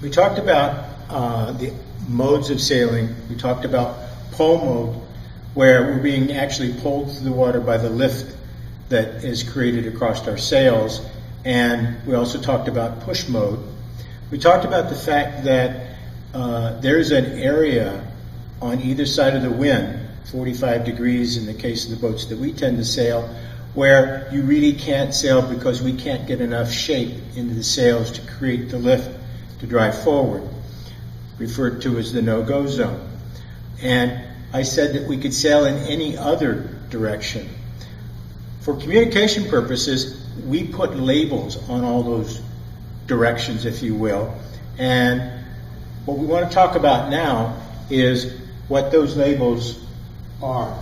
We talked about the modes of sailing. We talked about pull mode, where we're being actually pulled through the water by the lift that is created across our sails. And we also talked about push mode. We talked about the fact that there's an area on either side of the wind, 45 degrees in the case of the boats that we tend to sail, where you really can't sail because we can't get enough shape into the sails to create the lift to drive forward, referred to as the no-go zone. And I said that we could sail in any other direction. For communication purposes, we put labels on all those directions, if you will. And what we want to talk about now is what those labels are.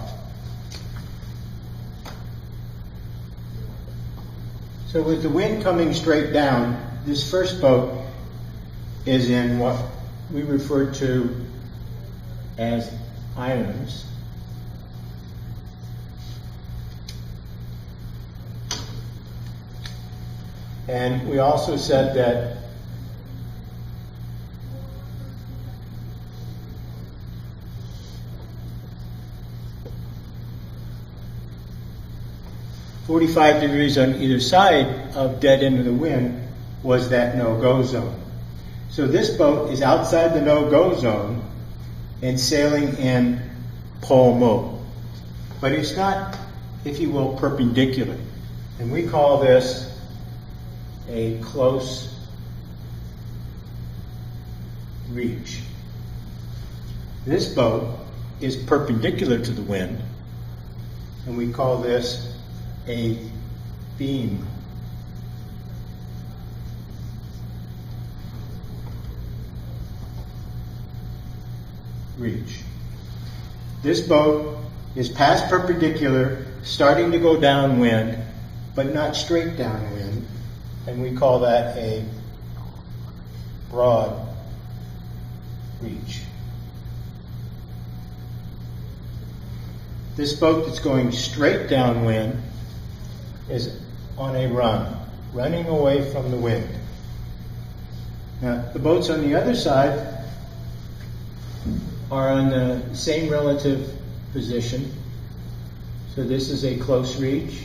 So with the wind coming straight down, this first boat is in what we refer to as islands. And we also said that "45 degrees on either side of dead end of the wind" was that no-go zone. So this boat is outside the no-go zone and sailing in pull mode. But it's not, if you will, perpendicular. And we call this a close reach. This boat is perpendicular to the wind, and we call this a beam reach. This boat is past perpendicular, starting to go downwind, but not straight downwind, and we call that a broad reach. This boat that's going straight downwind is on a run, running away from the wind. Now, the boats on the other side are on the same relative position. So this is a close reach.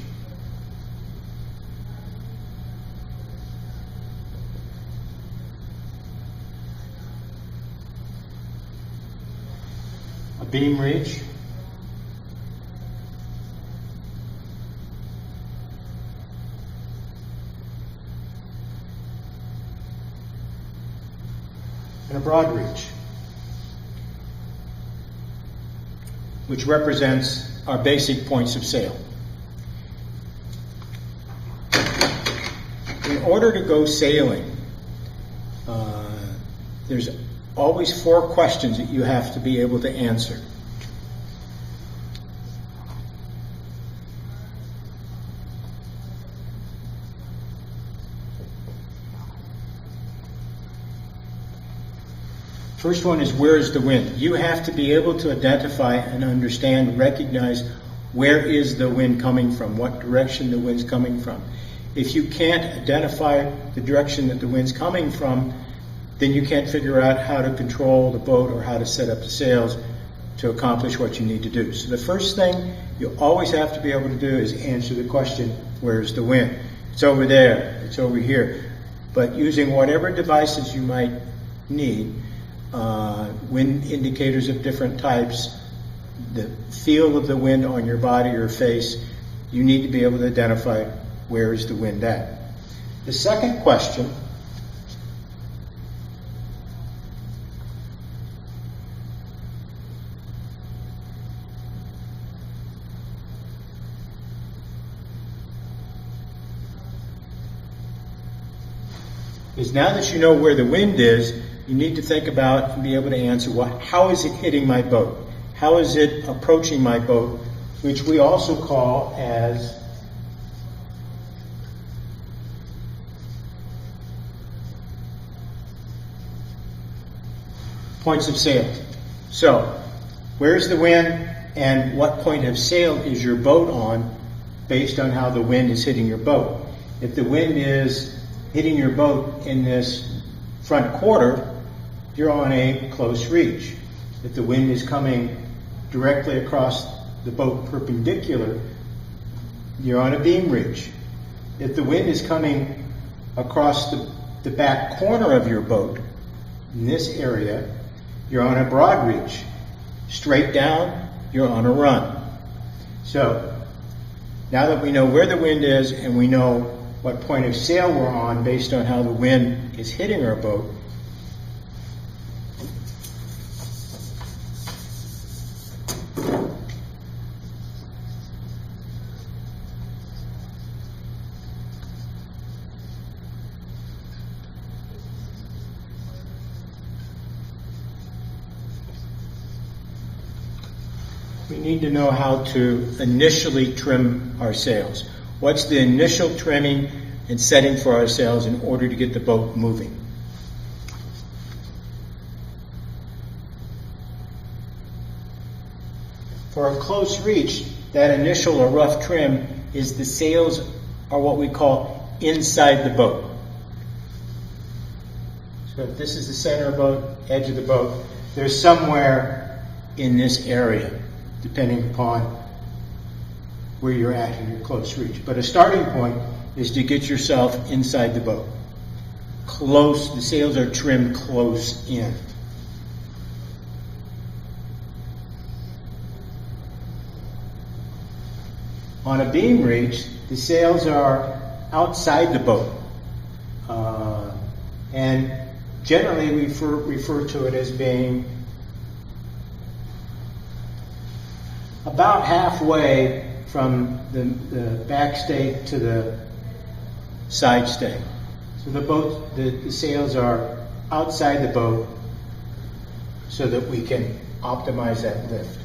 A beam reach. And a broad reach, which represents our basic points of sail. In order to go sailing, there's always 4 questions that you have to be able to answer. First one is, where is the wind? You have to be able to identify and understand, recognize where is the wind coming from, what direction the wind's coming from. If you can't identify the direction that the wind's coming from, then you can't figure out how to control the boat or how to set up the sails to accomplish what you need to do. So the first thing you always have to be able to do is answer the question, where's the wind? It's over there, it's over here. But using whatever devices you might need, wind indicators of different types, the feel of the wind on your body or face, you need to be able to identify where is the wind at. The second question is, now that you know where the wind is, you need to think about and be able to answer, well, how is it hitting my boat? How is it approaching my boat, which we also call as points of sail. So, where's the wind and what point of sail is your boat on based on how the wind is hitting your boat? If the wind is hitting your boat in this front quarter, you're on a close reach. If the wind is coming directly across the boat perpendicular, you're on a beam reach. If the wind is coming across the back corner of your boat, in this area, you're on a broad reach. Straight down, you're on a run. So, now that we know where the wind is and we know what point of sail we're on based on how the wind is hitting our boat, we need to know how to initially trim our sails. What's the initial trimming and setting for our sails in order to get the boat moving? For a close reach, that initial or rough trim is the sails are what we call inside the boat. So if this is the center of the boat, edge of the boat, they're somewhere in this area, depending upon where you're at in your close reach. But a starting point is to get yourself inside the boat. Close, the sails are trimmed close in. On a beam reach, the sails are outside the boat. And generally we refer to it as being about halfway from the back stay to the side stay. So the sails are outside the boat so that we can optimize that lift.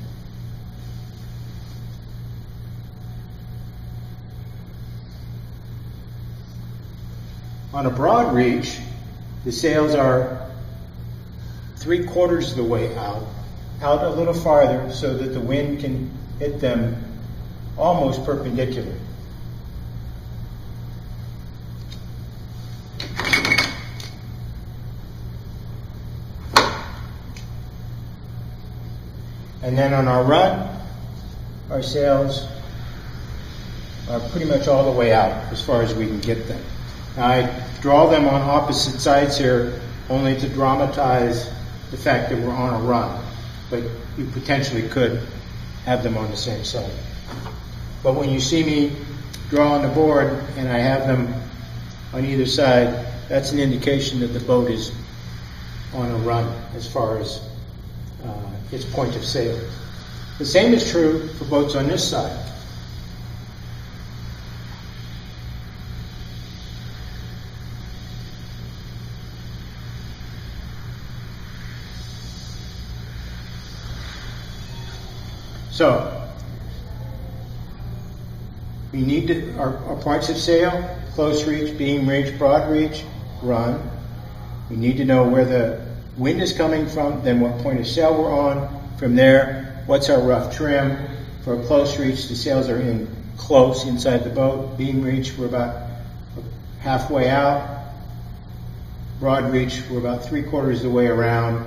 On a broad reach, the sails are 3/4 of the way out a little farther so that the wind can hit them almost perpendicular. And then on our run, our sails are pretty much all the way out as far as we can get them. Now I draw them on opposite sides here only to dramatize the fact that we're on a run, but you potentially could have them on the same side. But when you see me draw on the board and I have them on either side, that's an indication that the boat is on a run as far as its point of sail. The same is true for boats on this side. So, we need our points of sail, close reach, beam reach, broad reach, run. We need to know where the wind is coming from, then what point of sail we're on. From there, what's our rough trim. For a close reach, the sails are in close inside the boat. Beam reach, we're about halfway out. Broad reach, we're about 3/4 of the way around.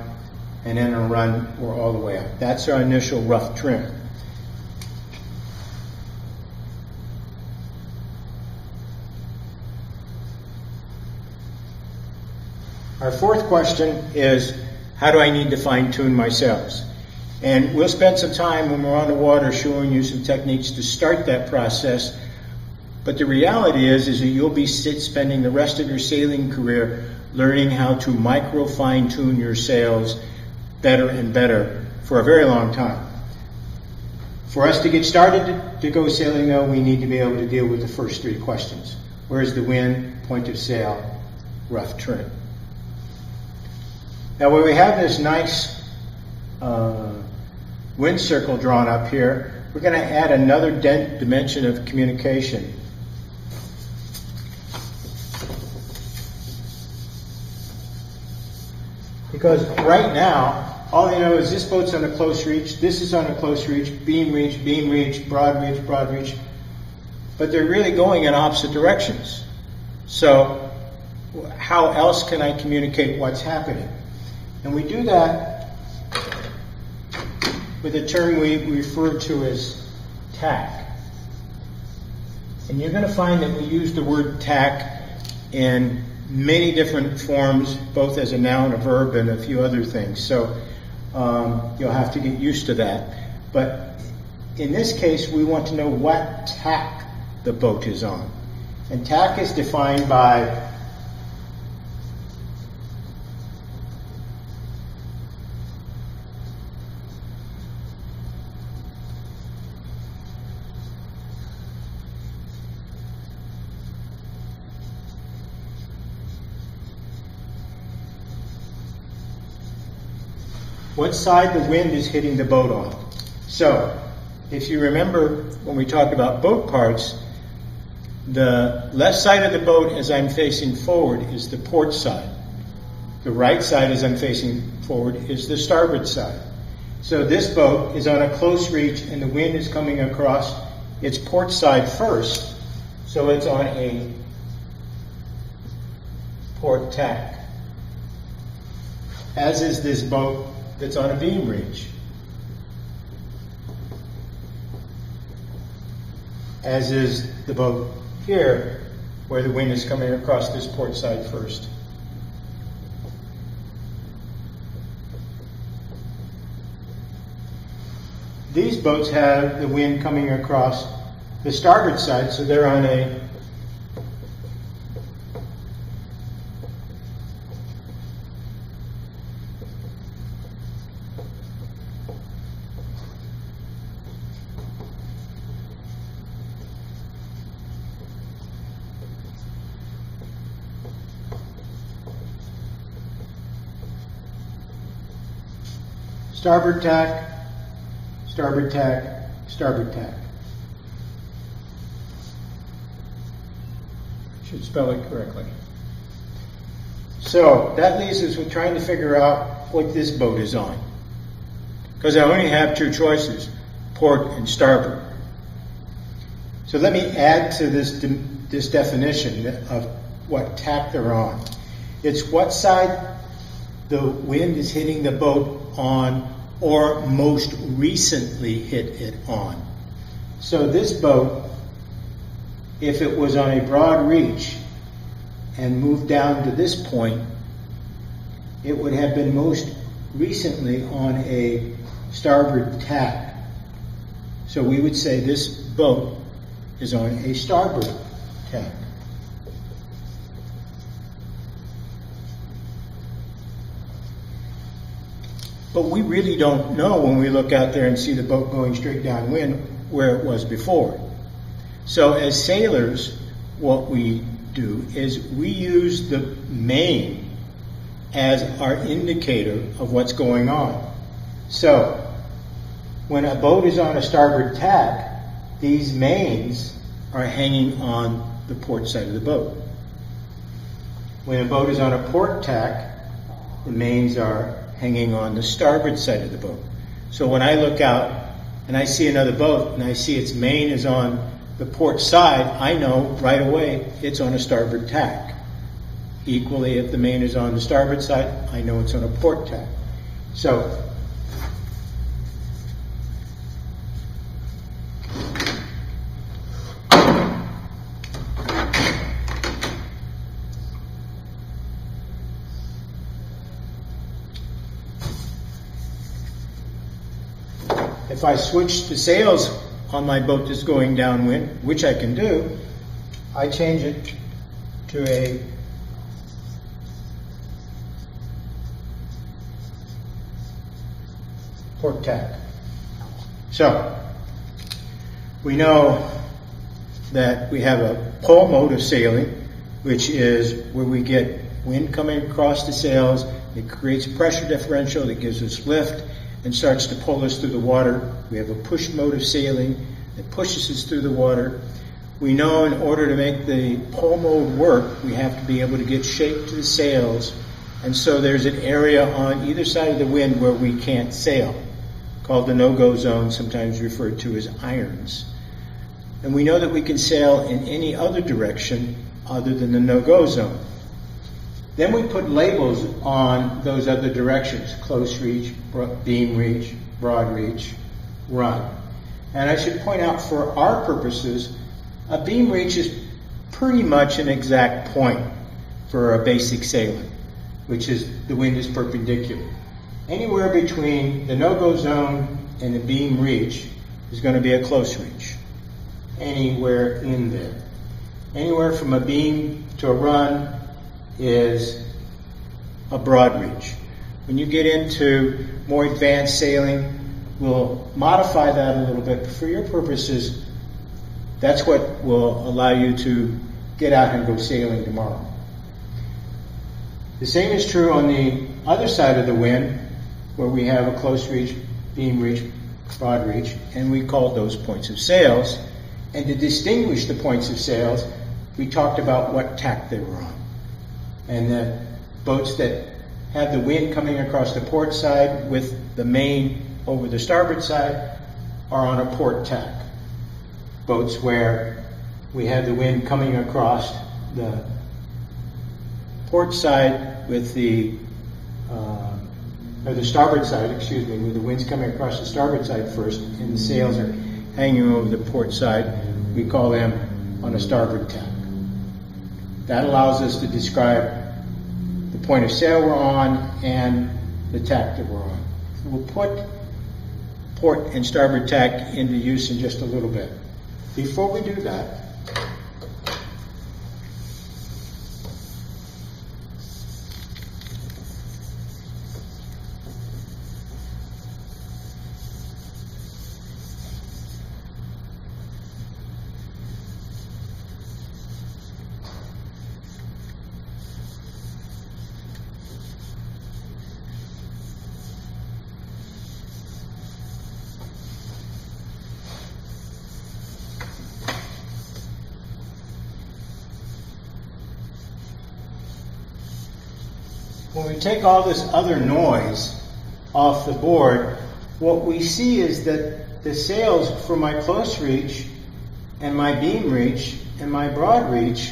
And then on a run, we're all the way out. That's our initial rough trim. Our fourth question is, how do I need to fine-tune my sails? And we'll spend some time when we're on the water showing you some techniques to start that process. But the reality is that you'll be spending the rest of your sailing career learning how to micro fine-tune your sails better and better for a very long time. For us to get started to go sailing, though, we need to be able to deal with the first three questions. Where's the wind, point of sail, rough trim? Now, when we have this nice wind circle drawn up here, we're going to add another dimension of communication. Because right now, all you know is this boat's on a close reach, this is on a close reach, beam reach, broad reach, but they're really going in opposite directions. So how else can I communicate what's happening? And we do that with a term we refer to as tack. And you're going to find that we use the word tack in many different forms, both as a noun, a verb, and a few other things. So you'll have to get used to that. But in this case, we want to know what tack the boat is on. And tack is defined by what side the wind is hitting the boat on. So, if you remember when we talked about boat parts, the left side of the boat as I'm facing forward is the port side. The right side as I'm facing forward is the starboard side. So this boat is on a close reach and the wind is coming across its port side first. So it's on a port tack. As is this boat that's on a beam reach. As is the boat here, where the wind is coming across this port side first. These boats have the wind coming across the starboard side, so they're on a starboard tack, starboard tack, starboard tack. Should spell it correctly. So that leaves us with trying to figure out what this boat is on. Because I only have two choices, port and starboard. So let me add to this definition of what tack they're on. It's what side the wind is hitting the boat on or most recently hit it on. So this boat, if it was on a broad reach and moved down to this point, it would have been most recently on a starboard tack. So we would say this boat is on a starboard tack. But we really don't know when we look out there and see the boat going straight downwind where it was before. So as sailors, what we do is we use the main as our indicator of what's going on. So when a boat is on a starboard tack, these mains are hanging on the port side of the boat. When a boat is on a port tack, the mains are hanging on the starboard side of the boat. So when I look out and I see another boat and I see its main is on the port side, I know right away it's on a starboard tack. Equally, if the main is on the starboard side, I know it's on a port tack. So if I switch the sails on my boat that's going downwind, which I can do, I change it to a port tack. So we know that we have a pole mode of sailing, which is where we get wind coming across the sails. It creates a pressure differential that gives us lift and starts to pull us through the water. We have a push mode of sailing that pushes us through the water. We know in order to make the pole mode work, we have to be able to get shape to the sails. And so there's an area on either side of the wind where we can't sail, called the no-go zone, sometimes referred to as irons. And we know that we can sail in any other direction other than the no-go zone. Then we put labels on those other directions: close reach, beam reach, broad reach, run. And I should point out, for our purposes, a beam reach is pretty much an exact point for a basic sailing, which is the wind is perpendicular. Anywhere between the no-go zone and the beam reach is going to be a close reach. Anywhere in there. Anywhere from a beam to a run is a broad reach. When you get into more advanced sailing, we'll modify that a little bit. But for your purposes, that's what will allow you to get out and go sailing tomorrow. The same is true on the other side of the wind, where we have a close reach, beam reach, broad reach, and we call those points of sails. And to distinguish the points of sails, we talked about what tack they were on. And the boats that have the wind coming across the port side with the main over the starboard side are on a port tack. Boats where we have the wind coming across the port side with or the starboard side, excuse me, where the wind's coming across the starboard side first and the sails are hanging over the port side, we call them on a starboard tack. That allows us to describe the point of sail we're on and the tack that we're on. We'll put port and starboard tack into use in just a little bit. Before we do that, when we take all this other noise off the board, what we see is that the sails for my close reach and my beam reach and my broad reach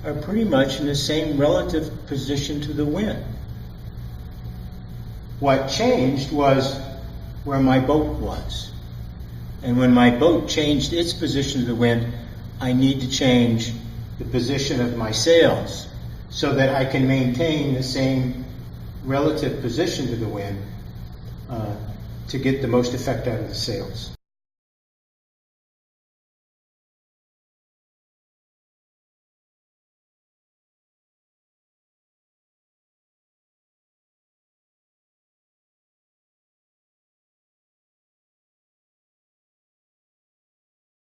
are pretty much in the same relative position to the wind. What changed was where my boat was. And when my boat changed its position to the wind, I need to change the position of my sails so that I can maintain the same relative position to the wind to get the most effect out of the sails.